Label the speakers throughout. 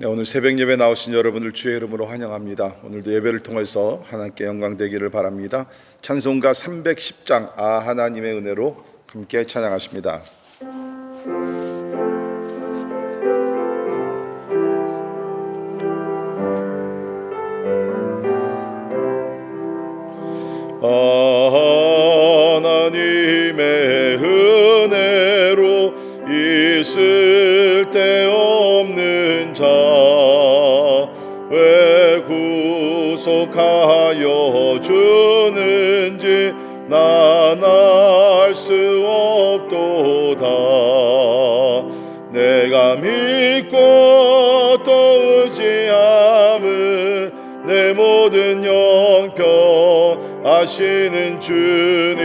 Speaker 1: 네, 오늘 새벽 예배 나오신 여러분을 주의 이름으로 환영합니다. 오늘도 예배를 통해서 하나님께 영광 되기를 바랍니다. 찬송가 310장 하나님의 은혜로 함께 찬양하십니다. 하나님의 은혜로 있을 데 없는 자 왜 구속하여 주는지 난 알 수 없도다. 내가 믿고 또 의지함은 내 모든 형편 아시는 주님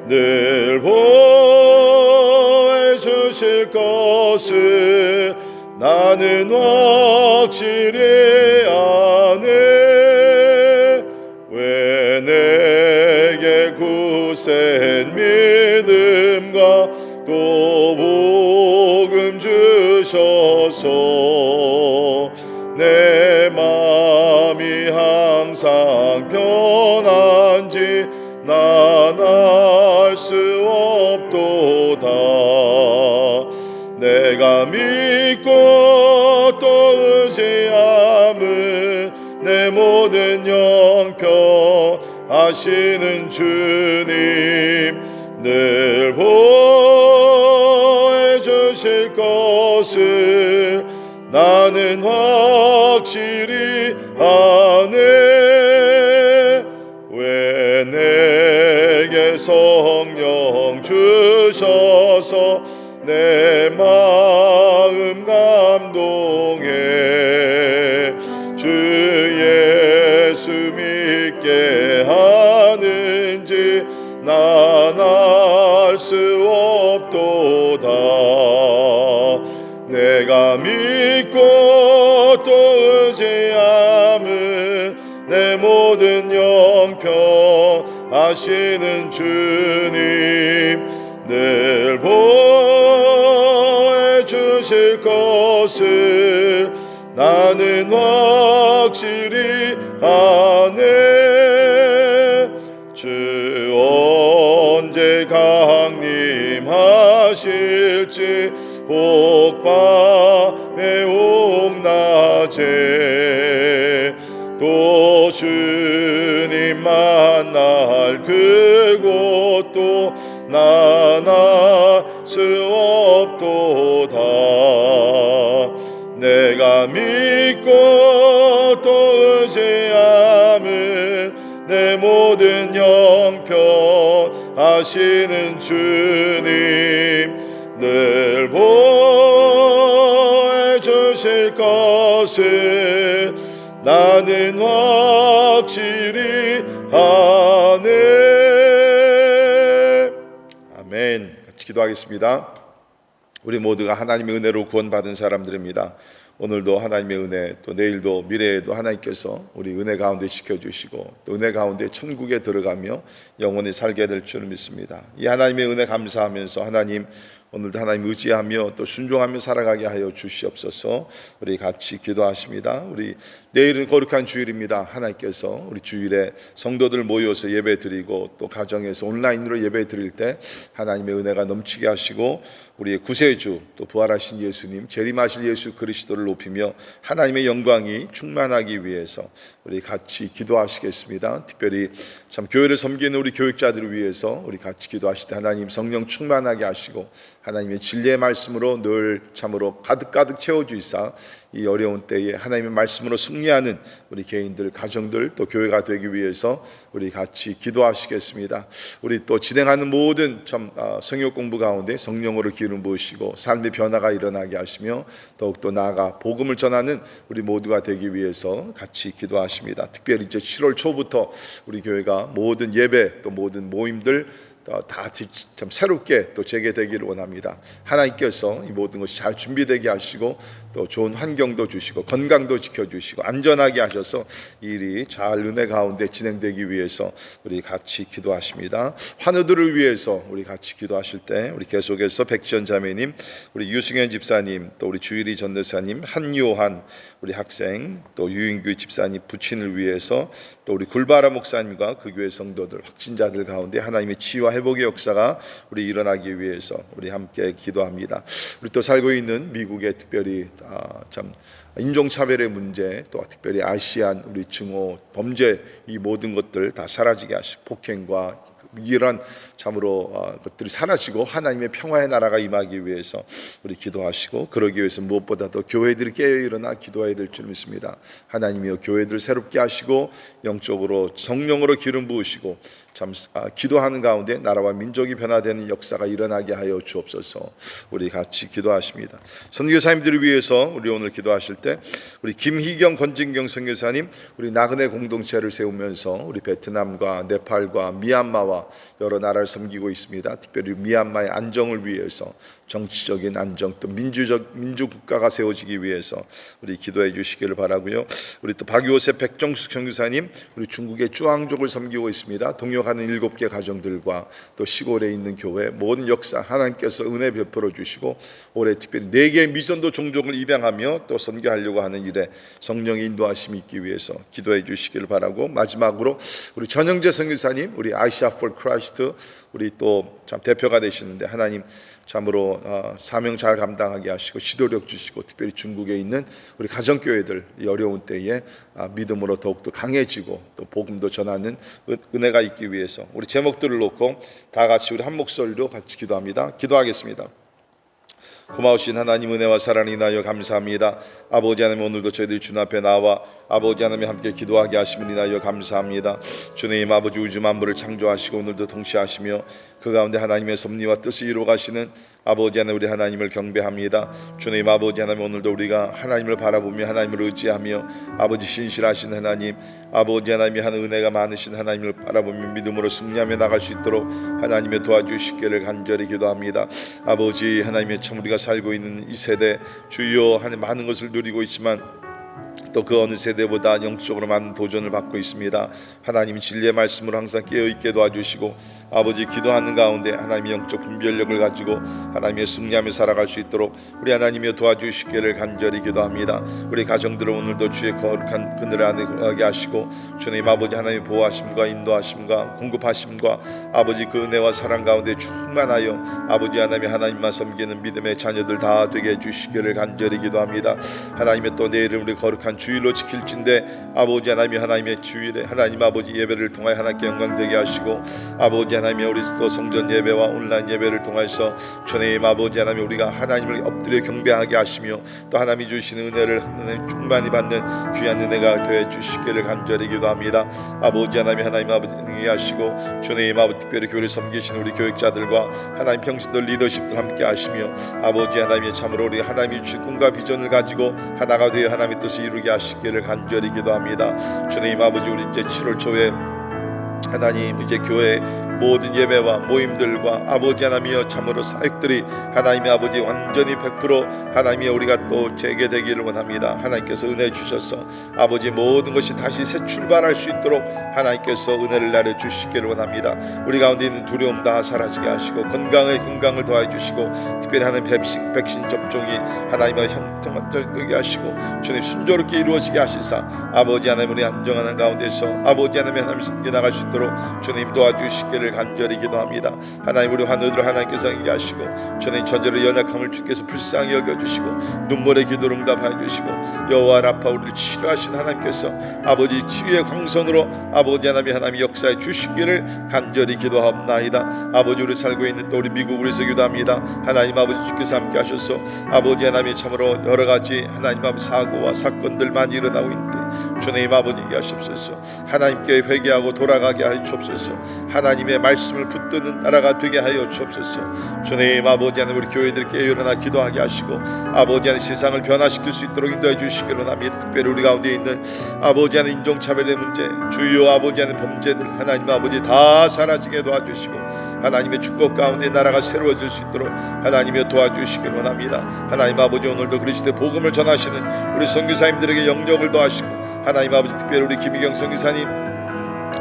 Speaker 1: 늘 보호해 주실 것을 나는 확실히 아네. 왜 내게 굳센 믿음과 또 복음 주셔서 내 마음이 항상 편한지 난 알 수 없도다. 내가 믿고 또 의지함은 내 모든 형편 아시는 주님 늘 보호해 주실 것을 나는 확실히 아네. 왜 내게 성령 주셔서 내 마음 감동해 주 예수 믿게 하는지 난 알 수 없도다. 내가 믿고 또 의지함은 내 모든 형편 아시는 주님 늘 보호해 주실 것을 나는 확실히 아네. 주 언제 강림하실지 혹밤에 혹낮에 또 주님 만날 그곳도 난 알 수 없도다. 내가 믿고 또 의지함은 내 모든 형편 아시는 주님 늘 보호해 주실 것을 나는 확실히 아네. 아멘. 같이 기도하겠습니다. 우리 모두가 하나님의 은혜로 구원받은 사람들입니다. 오늘도 하나님의 은혜, 또 내일도 미래에도 하나님께서 우리 은혜 가운데 지켜주시고 또 은혜 가운데 천국에 들어가며 영원히 살게 될 줄 믿습니다. 이 하나님의 은혜 감사하면서 하나님 오늘도 하나님 의지하며 또 순종하며 살아가게 하여 주시옵소서. 우리 같이 기도하십니다. 우리 내일은 거룩한 주일입니다. 하나님께서 우리 주일에 성도들 모여서 예배 드리고 또 가정에서 온라인으로 예배 드릴 때 하나님의 은혜가 넘치게 하시고 우리의 구세주 또 부활하신 예수님 재림하실 예수 그리스도를 높이며 하나님의 영광이 충만하기 위해서 우리 같이 기도하시겠습니다. 특별히 참 교회를 섬기는 우리 교육자들을 위해서 우리 같이 기도하실 때 하나님 성령 충만하게 하시고 하나님의 진리의 말씀으로 늘 참으로 가득가득 채워주시사 이 어려운 때에 하나님의 말씀으로 승리하는 우리 개인들, 가정들 또 교회가 되기 위해서 우리 같이 기도하시겠습니다. 우리 또 진행하는 모든 참 성역 공부 가운데 성령으로 기름 부으시고 삶의 변화가 일어나게 하시며 더욱더 나아가 복음을 전하는 우리 모두가 되기 위해서 같이 기도하십니다. 특별히 이제 7월 초부터 우리 교회가 모든 예배 또 모든 모임들 다 참 새롭게 또 재개되기를 원합니다. 하나님께서 이 모든 것이 잘 준비되게 하시고 또 좋은 환경도 주시고 건강도 지켜주시고 안전하게 하셔서 일이 잘 은혜 가운데 진행되기 위해서 우리 같이 기도하십니다. 환우들을 위해서 우리 같이 기도하실 때 우리 계속해서 백지연 자매님, 우리 유승현 집사님, 또 우리 주일이 전도사님, 한요한 우리 학생, 또 유인규 집사님 부친을 위해서 또 우리 굴바라 목사님과 그 교회 성도들 확진자들 가운데 하나님의 치유와 회복의 역사가 우리 일어나기 위해서 우리 함께 기도합니다. 우리 또 살고 있는 미국의 특별히 참 인종차별의 문제, 또 특별히 아시안 우리 증오 범죄 이 모든 것들 다 사라지게 하시고 폭행과 이런 참으로 것들이 사라지고 하나님의 평화의 나라가 임하기 위해서 우리 기도하시고, 그러기 위해서 무엇보다도 교회들이 깨어 일어나 기도해야 될 줄 믿습니다. 하나님이여 교회들을 새롭게 하시고 영적으로 성령으로 기름 부으시고 참 기도하는 가운데 나라와 민족이 변화되는 역사가 일어나게 하여 주옵소서. 우리 같이 기도하십니다. 선교사님들을 위해서 우리 오늘 기도하실 때 우리 김희경 권진경 선교사님 우리 나그네 공동체를 세우면서 우리 베트남과 네팔과 미얀마와 여러 나라를 섬기고 있습니다. 특별히 미얀마의 안정을 위해서 정치적인 안정 또 민주국가가 세워지기 위해서 우리 기도해 주시기를 바라고요. 우리 또 박요셉 백정숙 선교사님 우리 중국의 쭈앙족을 섬기고 있습니다. 동역하는 7개 가정들과 또 시골에 있는 교회 모든 역사 하나님께서 은혜 베풀어 주시고 올해 특별히 4개의 미전도 종족을 입양하며 또 선교하려고 하는 일에 성령의 인도하심이 있기 위해서 기도해 주시기를 바라고, 마지막으로 우리 전영재 선교사님 우리 아시아 for 크라이스트 우리 또 참 대표가 되시는데 하나님 참으로 사명 잘 감당하게 하시고 지도력 주시고 특별히 중국에 있는 우리 가정교회들 이 어려운 때에 믿음으로 더욱더 강해지고 또 복음도 전하는 은혜가 있기 위해서 우리 제목들을 놓고 다 같이 우리 한 목소리로 같이 기도합니다. 기도하겠습니다. 고마우신 하나님 은혜와 사랑이 나여 감사합니다. 아버지 하나님 오늘도 저희들이 주님 앞에 나와 아버지 하나님 함께 기도하게 하심을 인하여 감사합니다. 주님 아버지 우주 만물을 창조하시고 오늘도 통치하시며 그 가운데 하나님의 섭리와 뜻을 이루어 가시는 아버지 하나님 우리 하나님을 경배합니다. 주님 아버지 하나님 오늘도 우리가 하나님을 바라보며 하나님을 의지하며 아버지 신실하신 하나님 아버지 하나님이 하는 은혜가 많으신 하나님을 바라보며 믿음으로 승리하며 나갈 수 있도록 하나님의 도와주시기를 간절히 기도합니다. 아버지 하나님의 참 우리가 살고 있는 이 세대 주여 하는 많은 것을 누리고 있지만 또 그 어느 세대보다 영적으로 많은 도전을 받고 있습니다. 하나님 진리의 말씀으로 항상 깨어있게 도와주시고 아버지 기도하는 가운데 하나님의 영적 분별력을 가지고 하나님의 승리하며 살아갈 수 있도록 우리 하나님의 도와주시기를 간절히 기도합니다. 우리 가정들은 오늘도 주의 거룩한 그늘 안에 거하게 하시고 주님 아버지 하나님의 보호하심과 인도하심과 공급하심과 아버지 그 은혜와 사랑 가운데 충만하여 아버지 하나님만 섬기는 믿음의 자녀들 다 되게 해주시기를 간절히 기도합니다. 하나님의 또 내 이름 우리 거룩한 주일로 지킬진데 아버지 하나님의 주일에 하나님 아버지 예배를 통하여 하나님께 영광되게 하시고 아버지 하나님의 우리 또 성전 예배와 온라인 예배를 통해서 주님 아버지 하나님 우리가 하나님을 엎드려 경배하게 하시며 또 하나님이 주시는 은혜를 하나님 충만히 받는 귀한 은혜가 되어 주시기를 간절히 기도합니다. 아버지 하나님 아버지 하시고 주님 아버지 특별히 교회를 섬기시는 우리 교육자들과 하나님 평신들 리더십들 함께 하시며 아버지 하나님의 참으로 우리 하나님이 주신 꿈과 비전을 가지고 하나가 되어 하나님의 뜻을 이루게 하시기를 간절히 기도합니다. 주님 아버지 우리 이제 7월 초에 하나님 이제 교회 모든 예배와 모임들과 아버지 하나님이여 참으로 사역들이 하나님의 아버지 완전히 100% 하나님의 우리가 또 재개되기를 원합니다. 하나님께서 은혜 주셔서 아버지 모든 것이 다시 새 출발할 수 있도록 하나님께서 은혜를 내려 주시기를 원합니다. 우리 가운데 있는 두려움 다 사라지게 하시고 건강을 더해 주시고 특별히 하나님 백신 접종이 하나님의 형통되게 하시고 주님 순조롭게 이루어지게 하시사 아버지 하나님 우리 안정하는 가운데서 아버지 하나님 섬겨 나갈 수 있도록 주님 도와주시기를 간절히 기도합니다. 하나님 우리 환우들 하나님께서 인도하시고 주님 저절의 연약함을 주께서 불쌍히 여겨주시고 눈물의 기도를 응답하여 주시고 여호와 라파 우리를 치료하신 하나님께서 아버지 치유의 광선으로 아버지 하나님이 역사해 주시기를 간절히 기도하옵나이다. 아버지 우리 살고 있는 또 우리 미국에서 기도합니다. 하나님 아버지 주께서 함께 하셔서 아버지 하나님이 참으로 여러 가지 하나님 아버지 사고와 사건들 많이 일어나고 있는데 주님 아버지 하시옵소서. 하나님께 회개하고 돌아가게 하여 주옵소서. 하나님의 말씀을 붙드는 나라가 되게 하여 주옵소서. 주님 아버지 하나님, 우리 교회들께 일어나 기도하게 하시고 아버지 하나님 세상을 변화시킬 수 있도록 인도해 주시기를 원합니다. 특별히 우리 가운데 있는 아버지 하나님 인종차별의 문제, 주요 아버지 하나님 범죄들 하나님 아버지 다 사라지게 도와주시고 하나님의 축복 가운데 나라가 새로워질 수 있도록 하나님이 도와주시기를 원합니다. 하나님 아버지 오늘도 그리스도의 복음을 전하시는 우리 선교사님들에게 영역을 더하시고 하나님 아버지 특별히 우리 김희경 선교사님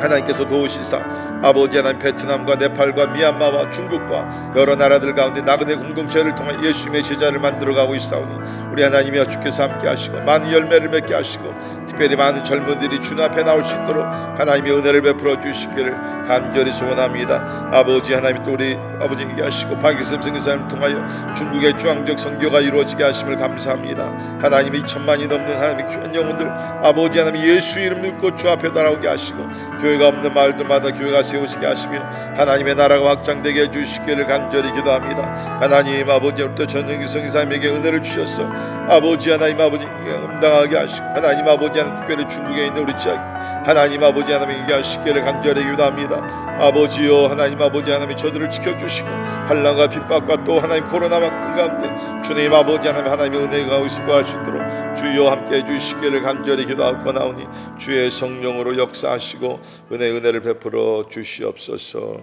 Speaker 1: 하나님께서 도우시사 아버지 하나님 베트남과 네팔과 미얀마와 중국과 여러 나라들 가운데 나그네 공동체를 통해 예수님의 제자를 만들어가고 있사오니 우리 하나님이 주께서 함께 하시고 많은 열매를 맺게 하시고 특별히 많은 젊은이들이 주님 앞에 나올 수 있도록 하나님의 은혜를 베풀어 주시기를 간절히 소원합니다. 아버지 하나님 또 우리 아버지님께 하시고 박익섭 선교사님을 통하여 중국의 중앙적 선교가 이루어지게 하심을 감사합니다. 하나님이 2천만이 넘는 하나님의 귀한 영혼들 아버지 하나님 예수 이름 믿고 주 앞에 나오게 하시고 교회가 없는 마을들마다 교회가 세워지게 하시며 하나님의 나라가 확장되게 해주시기를 간절히 기도합니다. 하나님 아버지 오늘도 전영기 선교사님에게 은혜를 주셔서 아버지 하나님 아버지 감당하게 하시고 하나님 아버지 하나님 특별히 중국에 있는 우리 지역 하나님 아버지 하나님에게 하시기를 간절히 기도합니다. 아버지여 하나님 아버지 하나님 저들을 지켜주시고 환난과 핍박과 또 하나님 코로나19 가운데 주님 아버지 하나님의 은혜가 있을 수 있도록 주여 함께 해주시기를 간절히 기도하고 나오니 주의 성령으로 역사하시고 은혜를 베풀어 주시옵소서.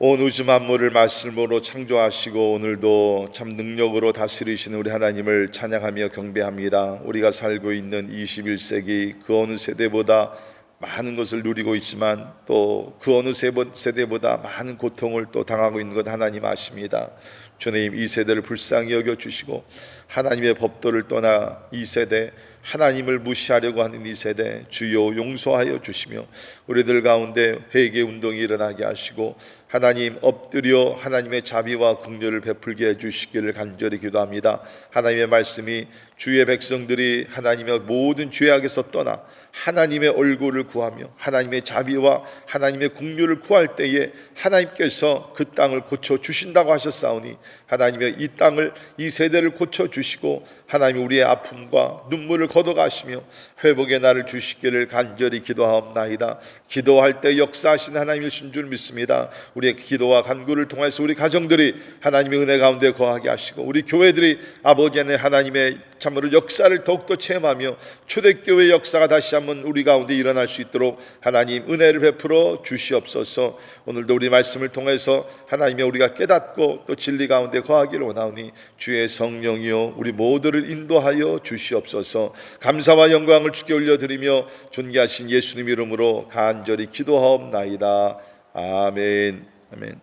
Speaker 1: 온 우주 만물을 말씀으로 창조하시고 오늘도 참 능력으로 다스리시는 우리 하나님을 찬양하며 경배합니다. 우리가 살고 있는 21세기 그 어느 세대보다 많은 것을 누리고 있지만 또 그 어느 세대보다 많은 고통을 또 당하고 있는 것 하나님 아십니다. 주님 이 세대를 불쌍히 여겨주시고 하나님의 법도를 떠나 이 세대 하나님을 무시하려고 하는 이 세대 주여 용서하여 주시며 우리들 가운데 회개 운동이 일어나게 하시고 하나님 엎드려 하나님의 자비와 긍휼을 베풀게 해주시기를 간절히 기도합니다. 하나님의 말씀이 주의 백성들이 하나님의 모든 죄악에서 떠나 하나님의 얼굴을 구하며 하나님의 자비와 하나님의 긍휼을 구할 때에 하나님께서 그 땅을 고쳐주신다고 하셨사오니 하나님의 이 땅을 이 세대를 고쳐주시고 하나님 우리의 아픔과 눈물을 걷어가시며 회복의 날을 주시기를 간절히 기도하옵나이다. 기도할 때 역사하신 하나님이신 줄 믿습니다. 우리의 기도와 간구를 통해서 우리 가정들이 하나님의 은혜 가운데 거하게 하시고 우리 교회들이 아버지 안에 하나님의 참으로 역사를 더욱더 체험하며 초대교회 역사가 다시 한번 우리 가운데 일어날 수 있도록 하나님 은혜를 베풀어 주시옵소서. 오늘도 우리 말씀을 통해서 하나님의 우리가 깨닫고 또 진리 가운데 거하기를 원하오니 주의 성령이여 우리 모두를 인도하여 주시옵소서. 감사와 영광을 주께 올려드리며 존귀하신 예수님 이름으로 간절히 기도하옵나이다. 아멘. 아멘.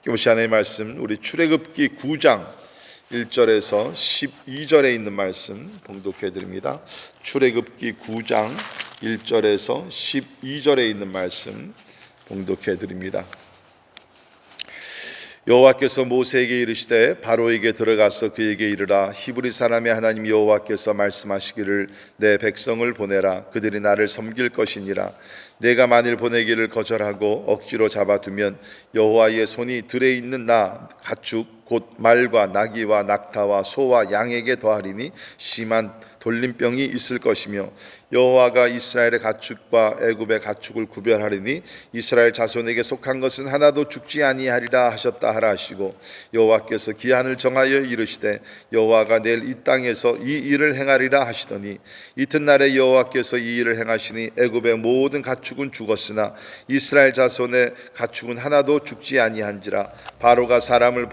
Speaker 1: 하나님의 하나님의 말씀 우리 출애굽기 9장 1절에서 12절에 있는 말씀 봉독해 드립니다. 출애굽기 9장 1절에서 12절에 있는 말씀 봉독해 드립니다. 여호와께서 모세에게 이르시되 바로에게 들어가서 그에게 이르라 히브리 사람의 하나님 여호와께서 말씀하시기를 내 백성을 보내라 그들이 나를 섬길 것이니라. 내가 만일 보내기를 거절하고 억지로 잡아두면 여호와의 손이 들에 있는 나 가축 곧 말과 나귀와 낙타와 소와 양에게 더하리니 심한 돌림병이 있을 것이며 여호와가 이스라엘의 가축과 애굽의 가축을 구별하리니 이스라엘 자손에게 속한 것은 하나도 죽지 아니하리라 하셨다 하라 하시고 여호와께서 기한을 정하여 이르시되 여호와가 내일 이 땅에서 이 일을 행하리라 하시더니 이튿날에 여호와께서 이 일을 행하시니 애굽의 모든 가축은 죽었으나 이스라엘 자손의 가축은 하나도 죽지 아니한지라. 바로가 사람을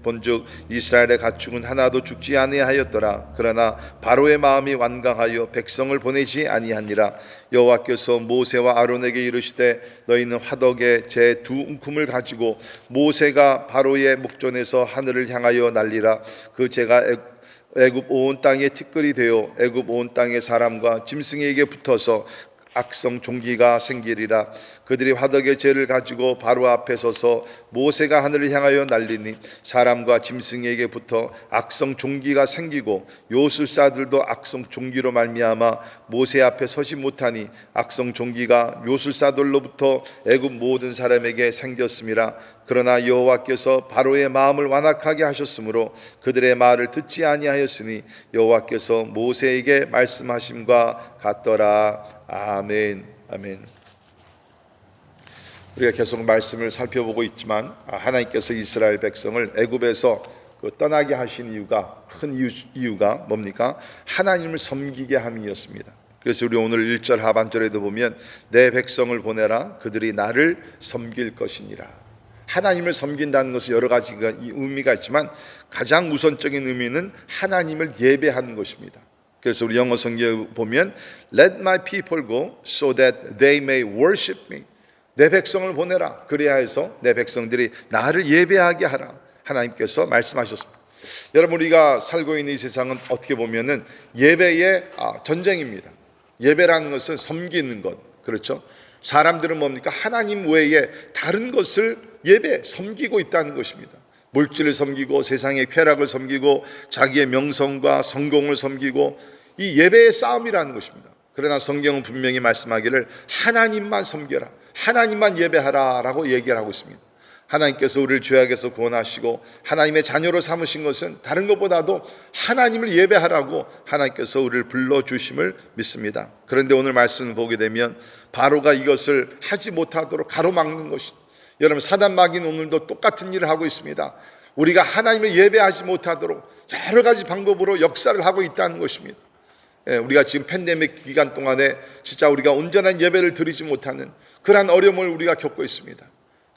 Speaker 1: 본즉 이스라엘의 가축은 하나도 죽지 아니하였더라. 그러나 바로의 마음이 완강하여 백성을 보내지 아니하니라. 여호와께서 모세와 아론에게 이르시되 너희는 화덕에 제 두 움큼을 가지고 모세가 바로의 목전에서 하늘을 향하여 날리라. 그 제가 애굽 온 땅에 티끌이 되어 애굽 온 땅의 사람과 짐승에게 붙어서 악성 종기가 생기리라. 그들이 화덕의 죄를 가지고 바로 앞에 서서 모세가 하늘을 향하여 날리니 사람과 짐승에게 붙어 악성 종기가 생기고 요술사들도 악성 종기로 말미암아 모세 앞에 서지 못하니 악성 종기가 요술사들로부터 애굽 모든 사람에게 생겼음이라. 그러나 여호와께서 바로의 마음을 완악하게 하셨으므로 그들의 말을 듣지 아니하였으니 여호와께서 모세에게 말씀하심과 같더라. 아멘. 아멘. 우리가 계속 말씀을 살펴보고 있지만 하나님께서 이스라엘 백성을 애굽에서 떠나게 하신 이유가, 큰 이유가 뭡니까? 하나님을 섬기게 함이었습니다. 그래서 우리 오늘 1절 하반절에도 보면 내 백성을 보내라, 그들이 나를 섬길 것이니라. 하나님을 섬긴다는 것은 여러 가지가 의미가 있지만 가장 우선적인 의미는 하나님을 예배하는 것입니다. 그래서 우리 영어 성경에 보면 Let my people go so that they may worship me. 내 백성을 보내라, 그래야 해서 내 백성들이 나를 예배하게 하라. 하나님께서 말씀하셨습니다. 여러분, 우리가 살고 있는 이 세상은 어떻게 보면은 예배의 전쟁입니다. 예배라는 것은 섬기는 것, 그렇죠? 사람들은 뭡니까? 하나님 외에 다른 것을 섬기고 있다는 것입니다. 물질을 섬기고 세상의 쾌락을 섬기고 자기의 명성과 성공을 섬기고, 이 예배의 싸움이라는 것입니다. 그러나 성경은 분명히 말씀하기를 하나님만 섬겨라, 하나님만 예배하라 라고 얘기를 하고 있습니다. 하나님께서 우리를 죄악에서 구원하시고 하나님의 자녀로 삼으신 것은 다른 것보다도 하나님을 예배하라고 하나님께서 우리를 불러주심을 믿습니다. 그런데 오늘 말씀을 보게 되면 바로가 이것을 하지 못하도록 가로막는 것이, 여러분, 사단 마귀는 오늘도 똑같은 일을 하고 있습니다. 우리가 하나님을 예배하지 못하도록 여러 가지 방법으로 역사를 하고 있다는 것입니다. 우리가 지금 팬데믹 기간 동안에 진짜 우리가 온전한 예배를 드리지 못하는 그러한 어려움을 우리가 겪고 있습니다.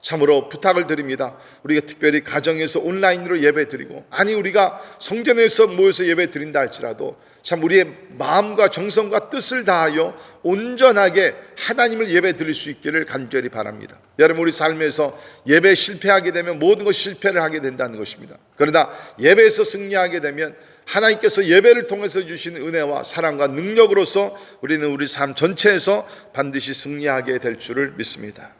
Speaker 1: 참으로 부탁을 드립니다. 우리가 특별히 가정에서 온라인으로 예배 드리고, 아니 우리가 성전에서 모여서 예배 드린다 할지라도 참 우리의 마음과 정성과 뜻을 다하여 온전하게 하나님을 예배 드릴 수 있기를 간절히 바랍니다. 여러분, 우리 삶에서 예배 실패하게 되면 모든 것이 실패를 하게 된다는 것입니다. 그러나 예배에서 승리하게 되면 하나님께서 예배를 통해서 주신 은혜와 사랑과 능력으로서 우리는 우리 삶 전체에서 반드시 승리하게 될 줄을 믿습니다.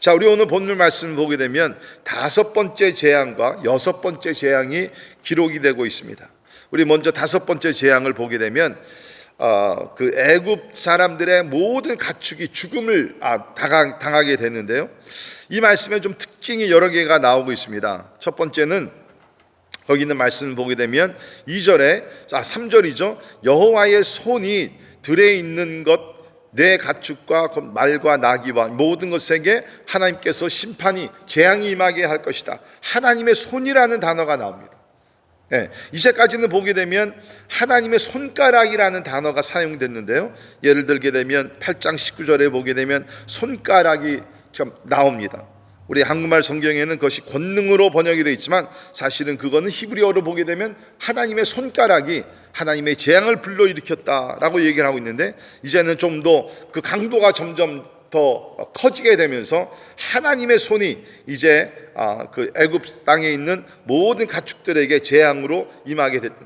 Speaker 1: 자, 우리 오늘 본문 말씀을 보게 되면 5번째 재앙과 6번째 재앙이 기록이 되고 있습니다. 우리 먼저 5번째 재앙을 보게 되면 그 애굽 사람들의 모든 가축이 죽음을 당하게 되는데요. 이 말씀에 좀 특징이 여러 개가 나오고 있습니다. 첫 번째는 거기 있는 말씀을 보게 되면 3절이죠. 여호와의 손이 들에 있는 것, 내 가축과 말과 나귀와 모든 것에게 하나님께서 심판이, 재앙이 임하게 할 것이다. 하나님의 손이라는 단어가 나옵니다. 이제까지는 보게 되면 하나님의 손가락이라는 단어가 사용됐는데요, 예를 들게 되면 8장 19절에 보게 되면 손가락이 나옵니다. 우리 한국말 성경에는 그것이 권능으로 번역이 되어 있지만 사실은 그거는 히브리어로 보게 되면 하나님의 손가락이 하나님의 재앙을 불러일으켰다라고 얘기를 하고 있는데, 이제는 좀 더 그 강도가 점점 더 커지게 되면서 하나님의 손이 이제 그 애굽 땅에 있는 모든 가축들에게 재앙으로 임하게 됐다.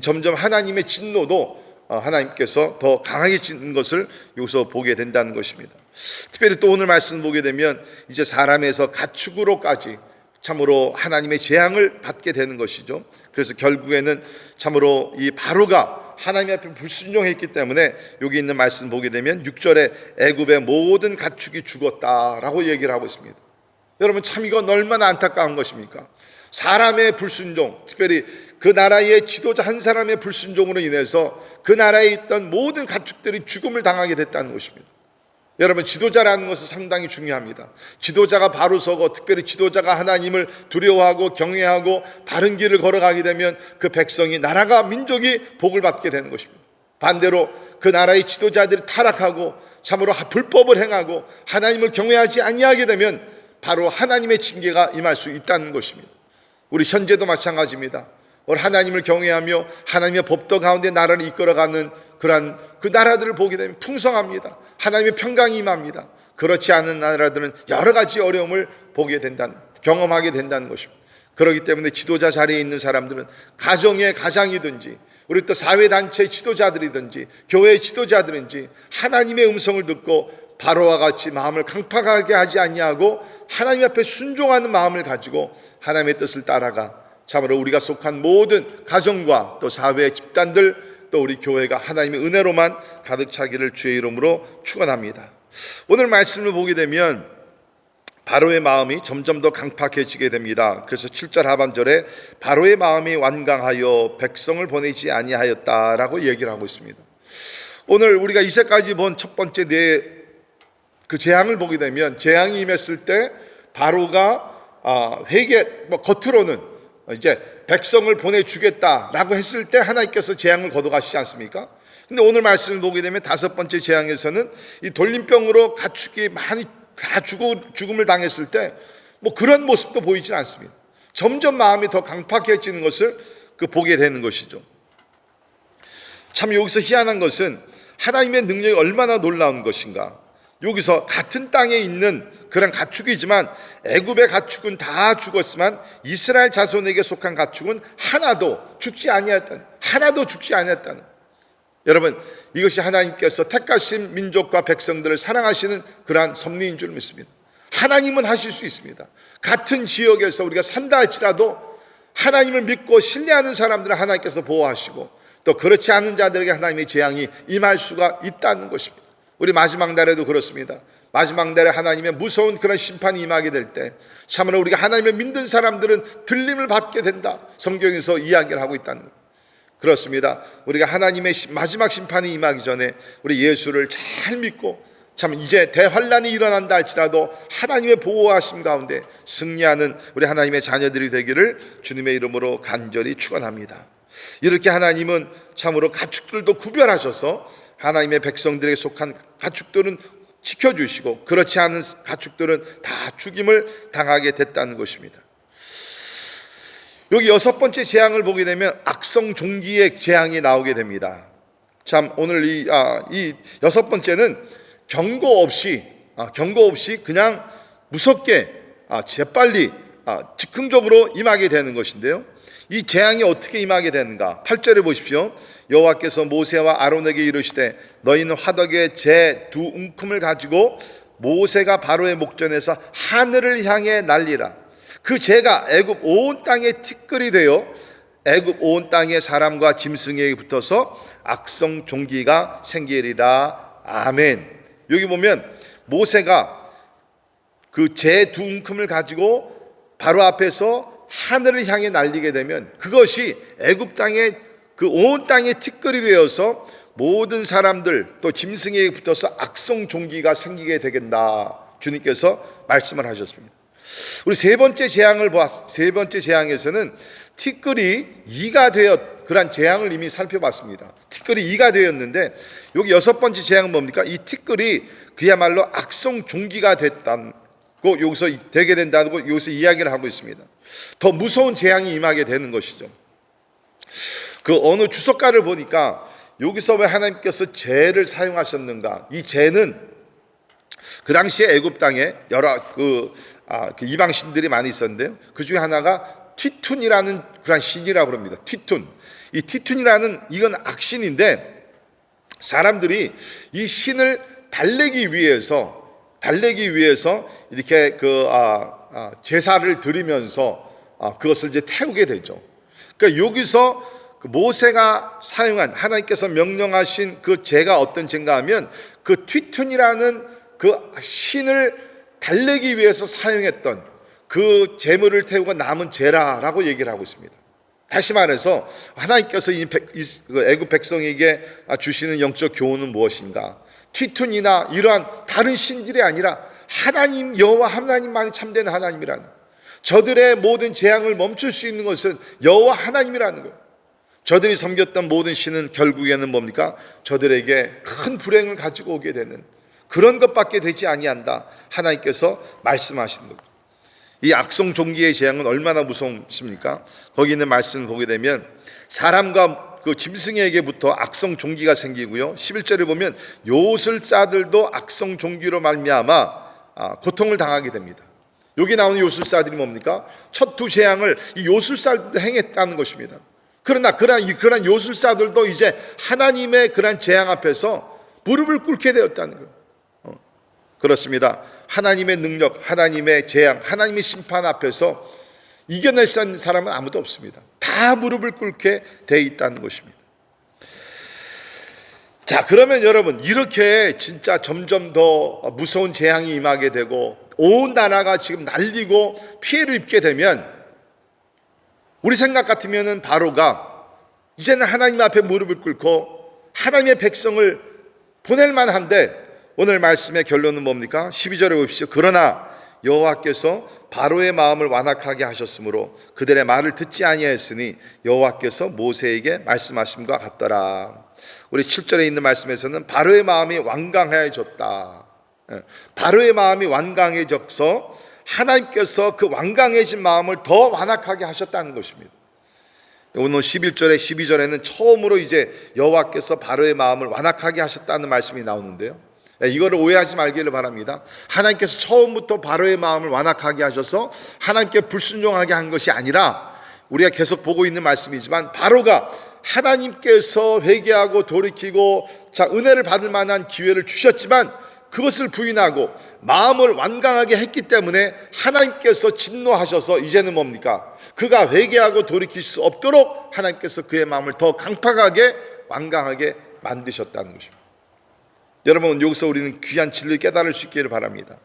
Speaker 1: 점점 하나님의 진노도 하나님께서 더 강하게 것을 여기서 보게 된다는 것입니다. 특별히 또 오늘 말씀 보게 되면 이제 사람에서 가축으로까지 참으로 하나님의 재앙을 받게 되는 것이죠. 그래서 결국에는 참으로 이 바로가 하나님 앞에 불순종했기 때문에 여기 있는 말씀 보게 되면 6절에 애굽의 모든 가축이 죽었다라고 얘기를 하고 있습니다. 여러분, 참 이건 얼마나 안타까운 것입니까? 사람의 불순종, 특별히 그 나라의 지도자 한 사람의 불순종으로 인해서 그 나라에 있던 모든 가축들이 죽음을 당하게 됐다는 것입니다. 여러분, 지도자라는 것은 상당히 중요합니다. 지도자가 바로 서고, 특별히 지도자가 하나님을 두려워하고 경외하고 바른 길을 걸어가게 되면 그 백성이, 나라가, 민족이 복을 받게 되는 것입니다. 반대로 그 나라의 지도자들이 타락하고 참으로 불법을 행하고 하나님을 경외하지 아니하게 되면 바로 하나님의 징계가 임할 수 있다는 것입니다. 우리 현재도 마찬가지입니다. 하나님을 경외하며 하나님의 법도 가운데 나라를 이끌어가는 그러한 그 나라들을 보게 되면 풍성합니다. 하나님의 평강이 임합니다. 그렇지 않은 나라들은 여러 가지 어려움을 경험하게 된다는 것입니다. 그렇기 때문에 지도자 자리에 있는 사람들은 가정의 가장이든지 우리 또 사회단체 지도자들이든지 교회 지도자들인지 하나님의 음성을 듣고 바로와 같이 마음을 강팍하게 하지 아니하고 하나님 앞에 순종하는 마음을 가지고 하나님의 뜻을 따라가 참으로 우리가 속한 모든 가정과 또 사회 집단들, 또 우리 교회가 하나님의 은혜로만 가득 차기를 주의 이름으로 축원합니다. 오늘 말씀을 보게 되면 바로의 마음이 점점 더 강팍해지게 됩니다. 그래서 7절 하반절에 바로의 마음이 완강하여 백성을 보내지 아니하였다라고 얘기를 하고 있습니다. 오늘 우리가 이제까지 본 첫 번째 네 그 재앙을 보게 되면 재앙이 임했을 때 바로가 겉으로는 이제 백성을 보내주겠다라고 했을 때 하나님께서 재앙을 거둬가시지 않습니까? 근데 오늘 말씀을 보게 되면 5번째 재앙에서는 이 돌림병으로 가축이 많이 다 죽음을 당했을 때 그런 모습도 보이지 않습니다. 점점 마음이 더 강팍해지는 것을 보게 되는 것이죠. 참 여기서 희한한 것은 하나님의 능력이 얼마나 놀라운 것인가. 여기서 같은 땅에 있는 그런 가축이지만 애굽의 가축은 다 죽었지만 이스라엘 자손에게 속한 가축은 하나도 죽지 아니했다는, 여러분, 이것이 하나님께서 택하신 민족과 백성들을 사랑하시는 그러한 섭리인 줄 믿습니다. 하나님은 하실 수 있습니다. 같은 지역에서 우리가 산다 할지라도 하나님을 믿고 신뢰하는 사람들은 하나님께서 보호하시고 또 그렇지 않은 자들에게 하나님의 재앙이 임할 수가 있다는 것입니다. 우리 마지막 날에도 그렇습니다. 마지막 날에 하나님의 무서운 그런 심판이 임하게 될 때 참으로 우리가 하나님을 믿는 사람들은 들림을 받게 된다, 성경에서 이야기를 하고 있다는 것. 그렇습니다. 우리가 하나님의 마지막 심판이 임하기 전에 우리 예수를 잘 믿고 참 이제 대환란이 일어난다 할지라도 하나님의 보호하심 가운데 승리하는 우리 하나님의 자녀들이 되기를 주님의 이름으로 간절히 축원합니다. 이렇게 하나님은 참으로 가축들도 구별하셔서 하나님의 백성들에게 속한 가축들은 지켜주시고 그렇지 않은 가축들은 다 죽임을 당하게 됐다는 것입니다. 여기 6번째 재앙을 보게 되면 악성 종기의 재앙이 나오게 됩니다. 참 오늘 이 6번째는 경고 없이 그냥 무섭게 재빨리 즉흥적으로 임하게 되는 것인데요. 이 재앙이 어떻게 임하게 되는가? 8절에 보십시오. 여호와께서 모세와 아론에게 이르시되 너희는 화덕에 재 2움큼을 가지고 모세가 바로의 목전에서 하늘을 향해 날리라. 그 재가 애굽 온 땅에 티끌이 되어 애굽 온 땅의 사람과 짐승에게 붙어서 악성 종기가 생기리라. 아멘. 여기 보면 모세가 그 재 2움큼을 가지고 바로 앞에서 하늘을 향해 날리게 되면 그것이 애굽 땅에 그 온 땅에 티끌이 되어서 모든 사람들 또 짐승에게 붙어서 악성 종기가 생기게 되겠다, 주님께서 말씀을 하셨습니다. 우리 세 번째 재앙에서는 티끌이 이가 되어 그러한 재앙을 이미 살펴봤습니다. 티끌이 이가 되었는데 여기 6번째 재앙은 뭡니까? 이 티끌이 그야말로 악성 종기가 됐다고 여기서 되게 된다고 여기서 이야기를 하고 있습니다. 더 무서운 재앙이 임하게 되는 것이죠. 그 어느 주석가를 보니까 여기서 왜 하나님께서 재를 사용하셨는가? 이 재는 그 당시에 애굽 땅에 여러 그 이방 신들이 많이 있었는데요. 그 중에 하나가 튀툰이라는 그런 신이라고 합니다. 튀툰. 이 튀툰이라는 이건 악신인데 사람들이 이 신을 달래기 위해서 이렇게 제사를 드리면서 그것을 이제 태우게 되죠. 그러니까 여기서 그 모세가 사용한 하나님께서 명령하신 그 제가 어떤 제인가 하면 그 튀툰이라는 그 신을 달래기 위해서 사용했던 그 제물을 태우고 남은 제라라고 얘기를 하고 있습니다. 다시 말해서 하나님께서 애굽 백성에게 주시는 영적 교훈은 무엇인가? 튀툰이나 이러한 다른 신들이 아니라 하나님 여호와 하나님만이 참된 하나님이라는, 저들의 모든 재앙을 멈출 수 있는 것은 여호와 하나님이라는 거예요. 저들이 섬겼던 모든 신은 결국에는 뭡니까? 저들에게 큰 불행을 가지고 오게 되는 그런 것밖에 되지 아니한다, 하나님께서 말씀하시는 겁니다. 이 악성 종기의 재앙은 얼마나 무섭습니까? 거기 있는 말씀을 보게 되면 사람과 그 짐승에게부터 악성 종기가 생기고요. 11절에 보면 요술사들도 악성 종기로 말미암아 고통을 당하게 됩니다. 여기 나오는 요술사들이 뭡니까? 첫 두 재앙을 이 요술사들도 행했다는 것입니다. 그러나 그러한 요술사들도 이제 하나님의 그러한 재앙 앞에서 무릎을 꿇게 되었다는 거예요. 그렇습니다. 하나님의 능력, 하나님의 재앙, 하나님의 심판 앞에서 이겨낼 수 있는 사람은 아무도 없습니다. 다 무릎을 꿇게 돼 있다는 것입니다. 자, 그러면 여러분, 이렇게 진짜 점점 더 무서운 재앙이 임하게 되고 온 나라가 지금 날리고 피해를 입게 되면 우리 생각 같으면은 바로가 이제는 하나님 앞에 무릎을 꿇고 하나님의 백성을 보낼 만한데 오늘 말씀의 결론은 뭡니까? 12절에 보십시오. 그러나 여호와께서 바로의 마음을 완악하게 하셨으므로 그들의 말을 듣지 아니하였으니 여호와께서 모세에게 말씀하심과 같더라. 우리 7절에 있는 말씀에서는 바로의 마음이 완강해졌다. 바로의 마음이 완강해져서 하나님께서 그 완강해진 마음을 더 완악하게 하셨다는 것입니다. 오늘 11절에 12절에는 처음으로 이제 여호와께서 바로의 마음을 완악하게 하셨다는 말씀이 나오는데요, 이거를 오해하지 말기를 바랍니다. 하나님께서 처음부터 바로의 마음을 완악하게 하셔서 하나님께 불순종하게 한 것이 아니라, 우리가 계속 보고 있는 말씀이지만 바로가 하나님께서 회개하고 돌이키고 은혜를 받을 만한 기회를 주셨지만 그것을 부인하고 마음을 완강하게 했기 때문에 하나님께서 진노하셔서 이제는 뭡니까? 그가 회개하고 돌이킬 수 없도록 하나님께서 그의 마음을 더 강팍하게 완강하게 만드셨다는 것입니다. 여러분, 여기서 우리는 귀한 진리를 깨달을 수 있기를 바랍니다.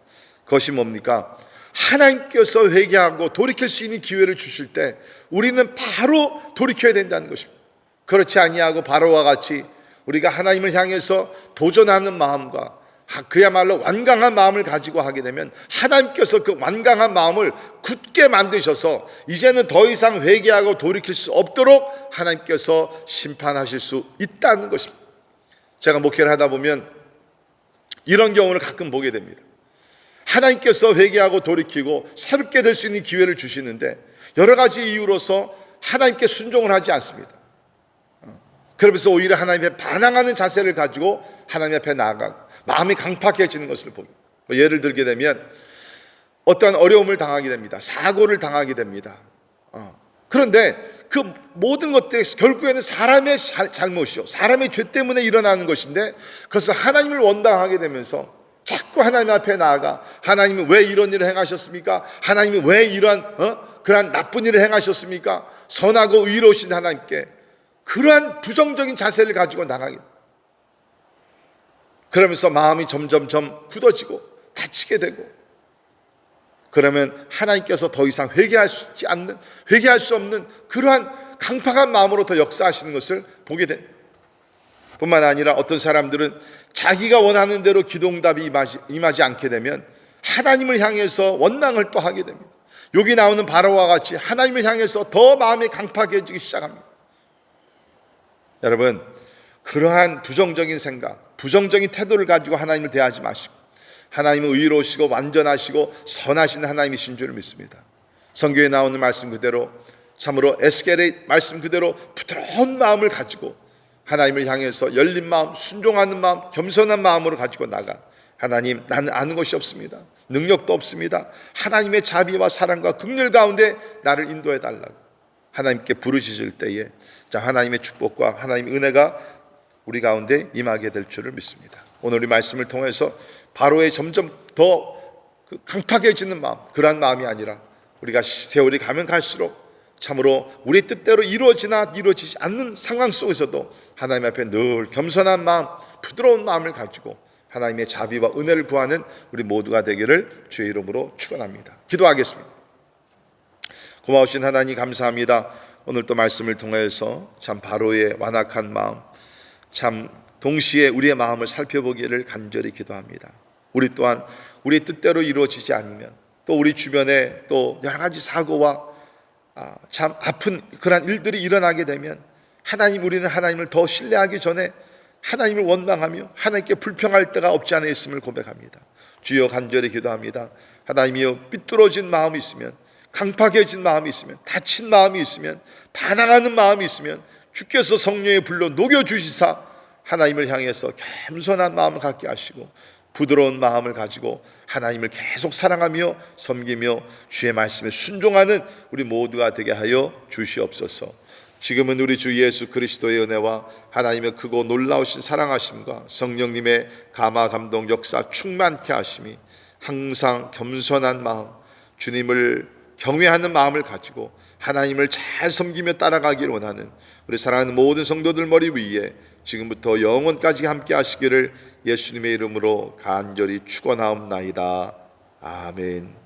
Speaker 1: 그것이 뭡니까? 하나님께서 회개하고 돌이킬 수 있는 기회를 주실 때 우리는 바로 돌이켜야 된다는 것입니다. 그렇지 아니하고 바로와 같이 우리가 하나님을 향해서 도전하는 마음과 그야말로 완강한 마음을 가지고 하게 되면 하나님께서 그 완강한 마음을 굳게 만드셔서 이제는 더 이상 회개하고 돌이킬 수 없도록 하나님께서 심판하실 수 있다는 것입니다. 제가 목회를 하다 보면 이런 경우를 가끔 보게 됩니다. 하나님께서 회개하고 돌이키고 새롭게 될 수 있는 기회를 주시는데 여러 가지 이유로서 하나님께 순종을 하지 않습니다. 그러면서 오히려 하나님 앞에 반항하는 자세를 가지고 하나님 앞에 나아가고 마음이 강팍해지는 것을 봅니다. 예를 들게 되면 어떠한 어려움을 당하게 됩니다. 사고를 당하게 됩니다. 그런데 그 모든 것들이 결국에는 사람의 잘못이요, 사람의 죄 때문에 일어나는 것인데 그것을 하나님을 원망하게 되면서 자꾸 하나님 앞에 나아가 하나님은 왜 이런 일을 행하셨습니까? 하나님은 왜 이러한 그러한 나쁜 일을 행하셨습니까? 선하고 의로우신 하나님께 그러한 부정적인 자세를 가지고 나가게 됩니다. 그러면서 마음이 점점점 굳어지고 다치게 되고, 그러면 하나님께서 더 이상 회개할 수 없는 그러한 강팍한 마음으로 더 역사하시는 것을 보게 됩니다. 뿐만 아니라 어떤 사람들은 자기가 원하는 대로 기도응답이 임하지 않게 되면 하나님을 향해서 원망을 또 하게 됩니다. 여기 나오는 바로와 같이 하나님을 향해서 더 마음이 강팍해지기 시작합니다. 여러분, 그러한 부정적인 생각, 부정적인 태도를 가지고 하나님을 대하지 마시고 하나님은 의로우시고 완전하시고 선하신 하나님이신 줄 믿습니다. 성경에 나오는 말씀 그대로, 참으로 에스겔의 말씀 그대로 부드러운 마음을 가지고 하나님을 향해서 열린 마음, 순종하는 마음, 겸손한 마음으로 가지고 나가, 하나님, 나는 아는 것이 없습니다. 능력도 없습니다. 하나님의 자비와 사랑과 긍휼 가운데 나를 인도해 달라고 하나님께 부르짖을 때에 하나님의 축복과 하나님의 은혜가 우리 가운데 임하게 될 줄을 믿습니다. 오늘 이 말씀을 통해서 바로의 점점 더 강팍해지는 마음, 그러한 마음이 아니라 우리가 세월이 가면 갈수록 참으로 우리 뜻대로 이루어지나 이루어지지 않는 상황 속에서도 하나님 앞에 늘 겸손한 마음, 부드러운 마음을 가지고 하나님의 자비와 은혜를 구하는 우리 모두가 되기를 주의 이름으로 축원합니다. 기도하겠습니다. 고마우신 하나님 감사합니다. 오늘 또 말씀을 통해서 참 바로의 완악한 마음, 참 동시에 우리의 마음을 살펴보기를 간절히 기도합니다. 우리 또한 우리 뜻대로 이루어지지 않으면 또 우리 주변에 또 여러 가지 사고와 참 아픈 그런 일들이 일어나게 되면 하나님, 우리는 하나님을 더 신뢰하기 전에 하나님을 원망하며 하나님께 불평할 때가 없지 않아 있음을 고백합니다. 주여, 간절히 기도합니다. 하나님이여, 삐뚤어진 마음이 있으면, 강팍해진 마음이 있으면, 다친 마음이 있으면, 반항하는 마음이 있으면 주께서 성령의 불로 녹여주시사 하나님을 향해서 겸손한 마음을 갖게 하시고 부드러운 마음을 가지고 하나님을 계속 사랑하며 섬기며 주의 말씀에 순종하는 우리 모두가 되게 하여 주시옵소서. 지금은 우리 주 예수 그리스도의 은혜와 하나님의 크고 놀라우신 사랑하심과 성령님의 감화 감동 역사 충만케 하심이 항상 겸손한 마음, 주님을 경외하는 마음을 가지고 하나님을 잘 섬기며 따라가기를 원하는 우리 사랑하는 모든 성도들 머리 위에 지금부터 영원까지 함께 하시기를 예수님의 이름으로 간절히 축원하옵나이다. 아멘.